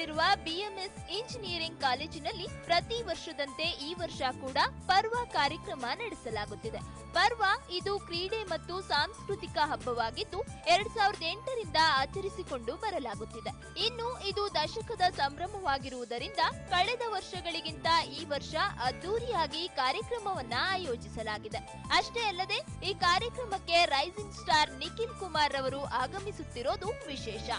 ನಗರದಲ್ಲಿರುವ BMS engineering ಕಾಲೇಜಿನಲ್ಲಿ ಪ್ರತಿ ವರ್ಷದಂತೆ ಈ ವರ್ಷ ಕೂಡ ಪರ್ವ ಕಾರ್ಯಕ್ರಮ ನಡೆಸಲಾಗುತ್ತಿದೆ. ಪರ್ವ ಇದು ಕ್ರೀಡೆ ಮತ್ತು ಸಾಂಸ್ಕೃತಿಕ ಹಬ್ಬವಾಗಿದ್ದು 2008ರಿಂದ ಆಚರಿಸಿಕೊಂಡು ಬರಲಾಗುತ್ತಿದೆ. ಇನ್ನು ಇದು ದಶಕದ ಸಂಭ್ರಮವಾಗಿರುವುದರಿಂದ ಕಳೆದ ವರ್ಷಗಳಿಗಿಂತ ಈ ವರ್ಷ ಅದ್ದೂರಿಯಾಗಿ ಕಾರ್ಯಕ್ರಮವನ್ನ ಆಯೋಜಿಸಲಾಗಿದೆ. ಅಷ್ಟೇ ಅಲ್ಲದೆ ಈ ಕಾರ್ಯಕ್ರಮಕ್ಕೆ ರೈಸಿಂಗ್ ಸ್ಟಾರ್ ನಿಖಿಲ್ ಕುಮಾರ್ ಅವರು ಆಗಮಿಸುತ್ತಿರೋದು ವಿಶೇಷ.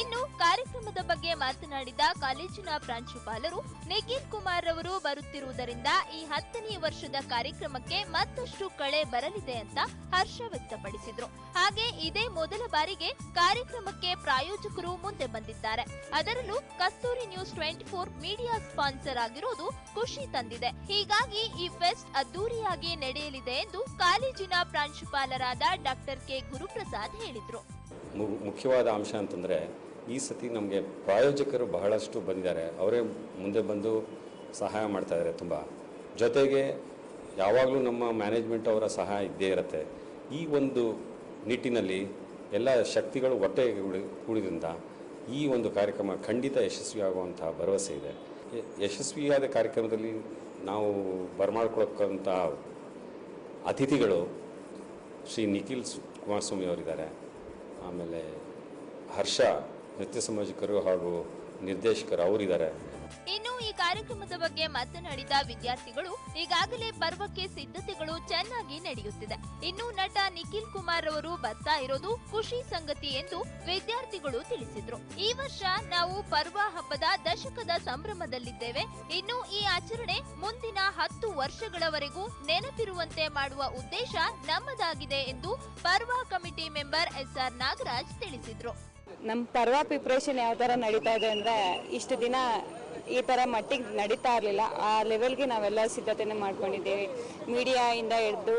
ಇನ್ನು ಕಾರ್ಯಕ್ರಮದ ಬಗ್ಗೆ ಮಾತನಾಡಿದ ಕಾಲೇಜಿನ ಪ್ರಾಂಶುಪಾಲರು, ನಿಖಿಲ್ ಕುಮಾರ್ ಅವರು ಬರುತ್ತಿರುವುದರಿಂದ ಈ 10ನೇ ವರ್ಷದ ಕಾರ್ಯಕ್ರಮಕ್ಕೆ ಮತ್ತಷ್ಟು ಕಳೆ ಬರಲಿದೆ ಅಂತ ಹರ್ಷ ವ್ಯಕ್ತಪಡಿಸಿದ್ರು. ಹಾಗೆ ಇದೇ ಮೊದಲ ಬಾರಿಗೆ ಕಾರ್ಯಕ್ರಮಕ್ಕೆ ಪ್ರಾಯೋಜಕರು ಮುಂದೆ ಬಂದಿದ್ದಾರೆ. ಅದರಲ್ಲೂ ಕಸ್ತೂರಿ ನ್ಯೂಸ್ 24 ಮೀಡಿಯಾ ಸ್ಪಾನ್ಸರ್ ಆಗಿರೋದು ಖುಷಿ ತಂದಿದೆ. ಹೀಗಾಗಿ ಈ ಫೆಸ್ಟ್ ಅದ್ದೂರಿಯಾಗಿ ನಡೆಯಲಿದೆ ಎಂದು ಕಾಲೇಜಿನ ಪ್ರಾಂಶುಪಾಲರಾದ ಡಾಕ್ಟರ್ ಕೆ ಗುರುಪ್ರಸಾದ್ ಹೇಳಿದ್ರು. ಮುಖ್ಯವಾದ ಅಂಶ ಅಂತಂದರೆ ಈ ಸತಿ ನಮಗೆ ಪ್ರಾಯೋಜಕರು ಬಹಳಷ್ಟು ಬಂದಿದ್ದಾರೆ. ಅವರೇ ಮುಂದೆ ಬಂದು ಸಹಾಯ ಮಾಡ್ತಾ ಇದ್ದಾರೆ ತುಂಬ. ಜೊತೆಗೆ ಯಾವಾಗಲೂ ನಮ್ಮ ಮ್ಯಾನೇಜ್ಮೆಂಟ್ ಅವರ ಸಹಾಯ ಇದ್ದೇ ಇರುತ್ತೆ. ಈ ಒಂದು ನಿಟ್ಟಿನಲ್ಲಿ ಎಲ್ಲ ಶಕ್ತಿಗಳು ಒಟ್ಟೆ ಕೂಡಿದ್ರಿಂದ ಈ ಒಂದು ಕಾರ್ಯಕ್ರಮ ಖಂಡಿತ ಯಶಸ್ವಿಯಾಗುವಂಥ ಭರವಸೆ ಇದೆ. ಯಶಸ್ವಿಯಾದ ಕಾರ್ಯಕ್ರಮದಲ್ಲಿ ನಾವು ಬರಮಾಡ್ಕೊಳಕ್ಕಂಥ ಅತಿಥಿಗಳು ಶ್ರೀ ನಿಖಿಲ್ ಕುಮಾರಸ್ವಾಮಿ ಅವರಿದ್ದಾರೆ. ಆಮೇಲೆ ಹರ್ಷ ನೃತ್ಯ ಸಂಯೋಜಕರು ಹಾಗೂ ನಿರ್ದೇಶಕರು ಅವರಿದ್ದಾರೆ. ಇನ್ನು ಈ ಕಾರ್ಯಕ್ರಮದ ಬಗ್ಗೆ ಮಾತನಾಡಿದ ವಿದ್ಯಾರ್ಥಿಗಳು, ಈಗಾಗಲೇ ಪರ್ವಕ್ಕೆ ಸಿದ್ಧತೆಗಳು ಚೆನ್ನಾಗಿ ನಡೆಯುತ್ತಿದೆ. ಇನ್ನು ನಟ ನಿಖಿಲ್ ಕುಮಾರ್ ಅವರು ಬರ್ತಾ ಇರೋದು ಖುಷಿ ಸಂಗತಿ ಎಂದು ವಿದ್ಯಾರ್ಥಿಗಳು ತಿಳಿಸಿದ್ರು. ಈ ವರ್ಷ ನಾವು ಪರ್ವ ಹಬ್ಬದ ದಶಕದ ಸಂಭ್ರಮದಲ್ಲಿದ್ದೇವೆ. ಇನ್ನು ಈ ಆಚರಣೆ ಮುಂದಿನ 10 ವರ್ಷಗಳವರೆಗೂ ನೆನಪಿರುವಂತೆ ಮಾಡುವ ಉದ್ದೇಶ ನಮ್ಮದಾಗಿದೆ ಎಂದು ಪರ್ವ ಕಮಿಟಿ ಮೆಂಬರ್ SR ನಾಗರಾಜ್ ತಿಳಿಸಿದ್ರು. ನಮ್ಮ ಪರ್ವ ಪ್ರಿಪ್ರೇಷನ್ ಯಾವ ಥರ ನಡೀತಾ ಇದೆ ಅಂದರೆ, ಇಷ್ಟು ದಿನ ಈ ಥರ ಮಟ್ಟಿಗೆ ನಡೀತಾ ಇರಲಿಲ್ಲ. ಆ ಲೆವೆಲ್ಗೆ ನಾವೆಲ್ಲ ಸಿದ್ಧತೆಯನ್ನು ಮಾಡ್ಕೊಂಡಿದ್ದೀವಿ. ಮೀಡಿಯಾಯಿಂದ ಹಿಡಿದು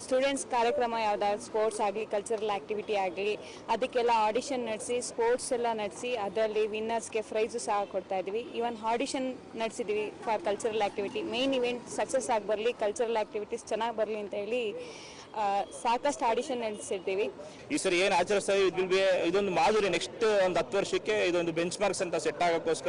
ಸ್ಟೂಡೆಂಟ್ಸ್ ಕಾರ್ಯಕ್ರಮ ಯಾವುದಾದ್ರು ಸ್ಪೋರ್ಟ್ಸ್ ಆಗಲಿ, ಕಲ್ಚರಲ್ ಆ್ಯಕ್ಟಿವಿಟಿ ಆಗಲಿ, ಅದಕ್ಕೆಲ್ಲ ಆಡಿಷನ್ ನಡೆಸಿ, ಸ್ಪೋರ್ಟ್ಸ್ ಎಲ್ಲ ನಡೆಸಿ, ಅದರಲ್ಲಿ ವಿನ್ನರ್ಸ್ಗೆ ಪ್ರೈಸು ಸಹ ಕೊಡ್ತಾ ಇದ್ದೀವಿ. ಈವನ್ ಆಡಿಷನ್ ನಡೆಸಿದ್ದೀವಿ for cultural activity. Main event success ಆಗಿ ಬರಲಿ, ಕಲ್ಚರಲ್ ಆ್ಯಕ್ಟಿವಿಟೀಸ್ ಚೆನ್ನಾಗಿ ಬರಲಿ ಅಂತ ಹೇಳಿ ಸಾಕಷ್ಟು ಆಡಿಷನ್ ನಡೆಸಿರ್ತೀವಿ. ಈ ಸರಿ ಏನು ಆಚರಿಸ್ತಾ ಇದೊಂದು ಮಾಧುರಿ ನೆಕ್ಸ್ಟ್ ಒಂದು 10 ವರ್ಷಕ್ಕೆ ಇದೊಂದು ಬೆಂಚ್ ಮಾರ್ಕ್ಸ್ ಅಂತ ಸೆಟ್ ಆಗೋಕ್ಕೋಸ್ಕರ